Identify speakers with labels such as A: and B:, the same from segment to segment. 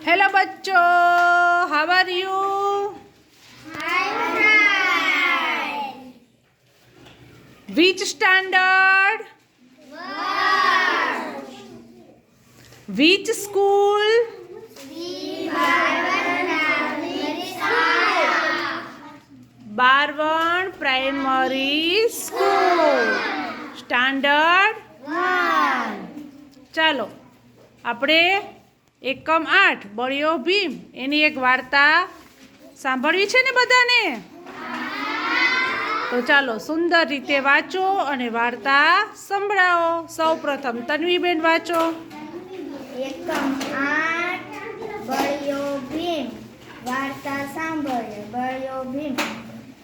A: Hello बच्चों, how are you? Which standard? Which school? Barvan primary school standard 1. ચાલો આપણે એકમ 8 બળ્યો ભીમ એની એક વાર્તા સાંભળવી છે ને બધાને? તો ચાલો સુંદર રીતે વાંચો અને વાર્તા સંભળાવો. સૌપ્રથમ તન્વીબેન વાંચો.
B: એકમ 8 બળ્યો ભીમ. વાર્તા સાંભળે. બળ્યો ભીમ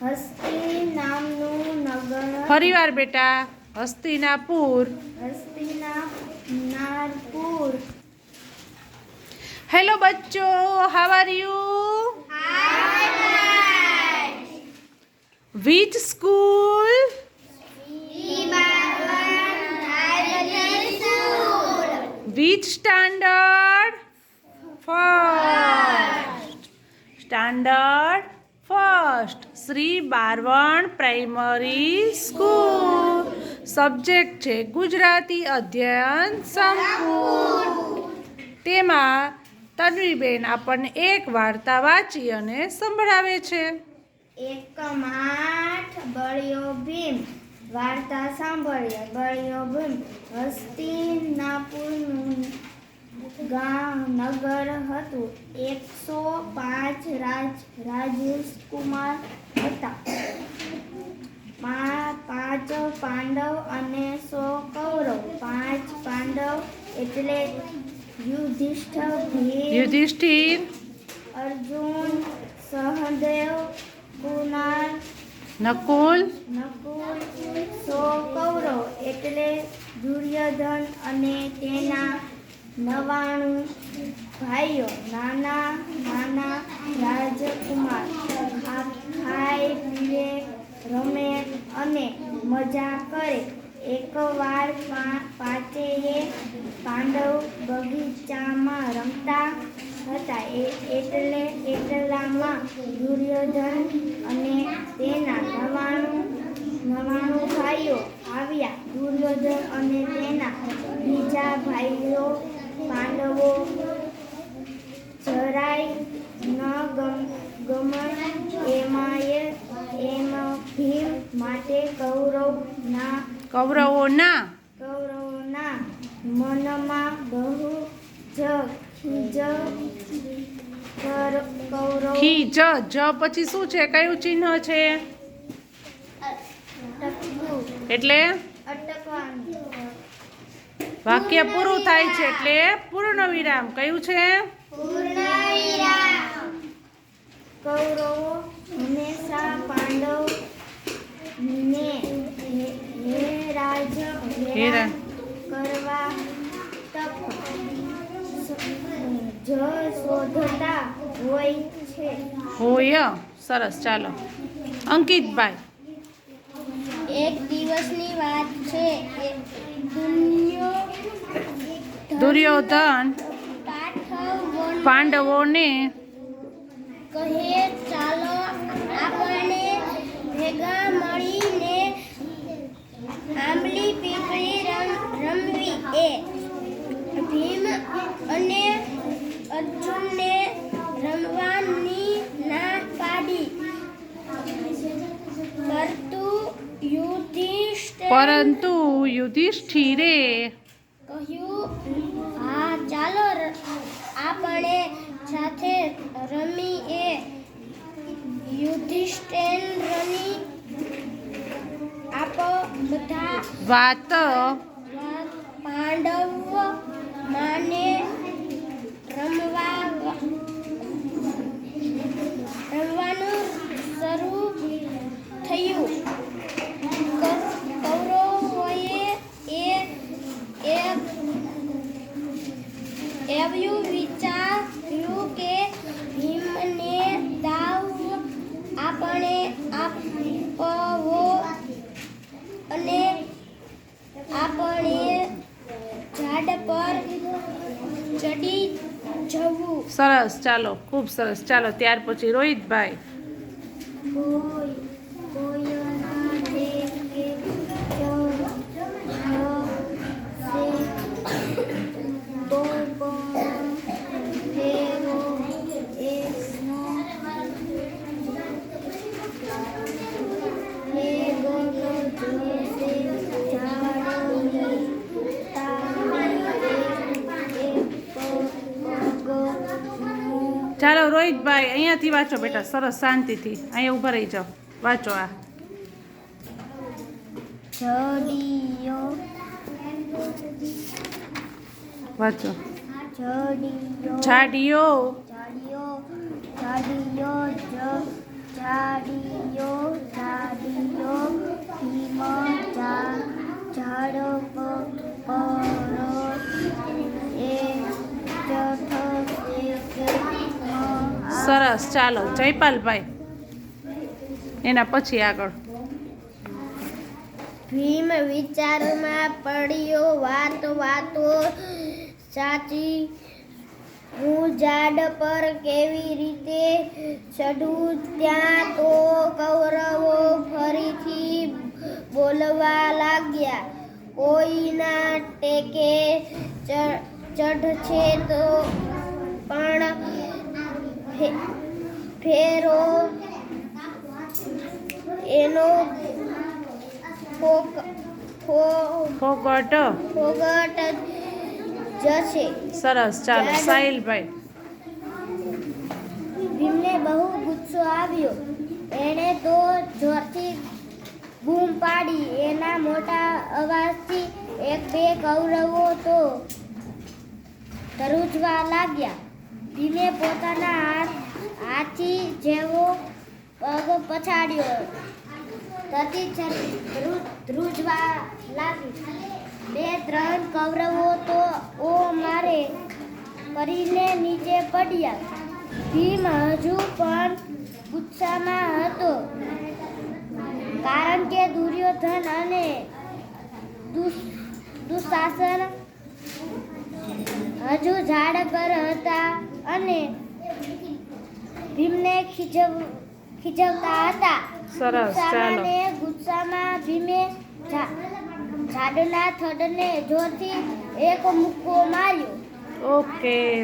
B: હસ્તી નામનું નગર.
A: ફરીવાર બેટા. હસ્તિનાપુર.
B: હસ્તિનાપુર.
A: હેલો બચ્ચો, how are you? Which school? Which standard? First. Standard first. Shri Barvan primary school. Subject છે ગુજરાતી અધ્યયન સંકુલ. તેમાં તન્વીબેન આપણને એક વાર્તા વાંચી અને સંભળાવે છે.
B: એકમ 8 બળ્યો ભીમ. વાર્તા સાંભળીએ. બળ્યો ભીમ હસ્તિનાપુરનું નગર હતું. 105 રાજકુમાર હતા. 5 પાંડવ અને 100 કૌરવ. 5 પાંડવ એટલે
A: યુધિષ્ઠિર,
B: અર્જુન, સહદેવ, કુનાલ,
A: નકુલ,
B: 100 કૌરવ એટલે દુર્યોધન અને તેના 99 ભાઈઓ. નાના રાજકુમાર ખાય પીવે, રમે અને મજા કરે. એકવાર પાંચેય પાંડવ બગીચામાં રમતા હતા. એટલામાં દુર્યોધન અને તેના 99 ભાઈઓ આવ્યા. દુર્યોધન અને તેના બીજા ભાઈઓ પાંડવો જરાય ન ગમે. એમાં ભીમ માટે કૌરવોના મનમાં બહુ જ
A: ખીજ. જ પછી શું છે? કયું ચિહ્ન છે? એટલે વાક્ય પૂરું થાય છે એટલે પૂર્ણ વિરામ. કયું છે?
B: કૌરવો હંમેશા પાંડવ ને હેરાન કરવા શોધતા
A: હોય. સરસ. ચાલો અંકિતભાઈ.
B: એક દિવસની વાત છે.
A: દુર્યોધન પાંડવોને
B: કહે, ચાલો આપણે ભેગા મળીને આંબલી પીપળી રમવી. ભીમ અને અર્જુનને રમવાની ના પાડી.
A: પરંતુ યુધિષ્ઠિરે
B: કહ્યું, હા ચાલો આપણે સાથે રમીએ. યુધિષ્ઠિરની બધા
A: વાત
B: પાંડવ માને રમવાનું શરૂ થયું. કૌરવોએ એવું વિચાર્યું કે ભીમને દાવ આપણે આપવો અને આપણે ઝાડ પર
A: સરસ, ચાલો, ખૂબ સરસ. ચાલો, ત્યાર પછી રોહિતભાઈ.
B: કોયના દેખે તો ફેરો એકનો હે ગોગો જોશે ઝાડની તાળી એક પગો
A: ચાલો રોહિતભાઈ, અહીંયાથી વાંચો બેટા. સરસ, શાંતિથી અહીંયા ઊભા રહી જાઓ. વાંચો આ.
B: ઝડીયો
A: વાંચો.
B: ઝડીયો
A: ઝાડીઓ.
B: ઝાડીયો ઝાડીયો ઝાડીયો ઝાડીયો ભીમ ઝાડ પર એ
A: સરસ, ચાલો જયપાલભાઈ. એના પછી આગળ.
B: ભીમ વિચારમાં પડ્યો, વાતો સાચી, હું ઝાડ પર કેવી રીતે ચઢું? ત્યાં તો કૌરવો ફરીથી બોલવા લાગ્યા, કોઈના ટેકે ચઢશે તો પણ ફેરો એનો
A: ફોગટ.
B: ફોગટ જશે.
A: સરસ, ચાલો સાહિલભાઈ.
B: ભીમને બહુ ગુસ્સો આવ્યો. એણે તો જોરથી બૂમ પાડી. એના મોટા અવાજથી એક બે કૌરવો તો ધ્રુજવા લાગ્યા. ભીમે પોતાના હાથી જેવો પગ પછાડ્યો. તથી ધ્રુજવા લાગી. બે ત્રણ કૌરવો તો ઓ મારે કરીને નીચે પડ્યા. ભીમ હજુ પણ ગુસ્સામાં હતો, કારણ કે દુર્યોધન અને દુશાસન હજુ ઝાડ પર હતા અને ભીમને ખીજવતા હતા.
A: સરસ, ચાલો.
B: ગુસ્સામાં ભીમે ઝાડના થડને જોરથી એક મુક્કો માર્યો.
A: ઓકે.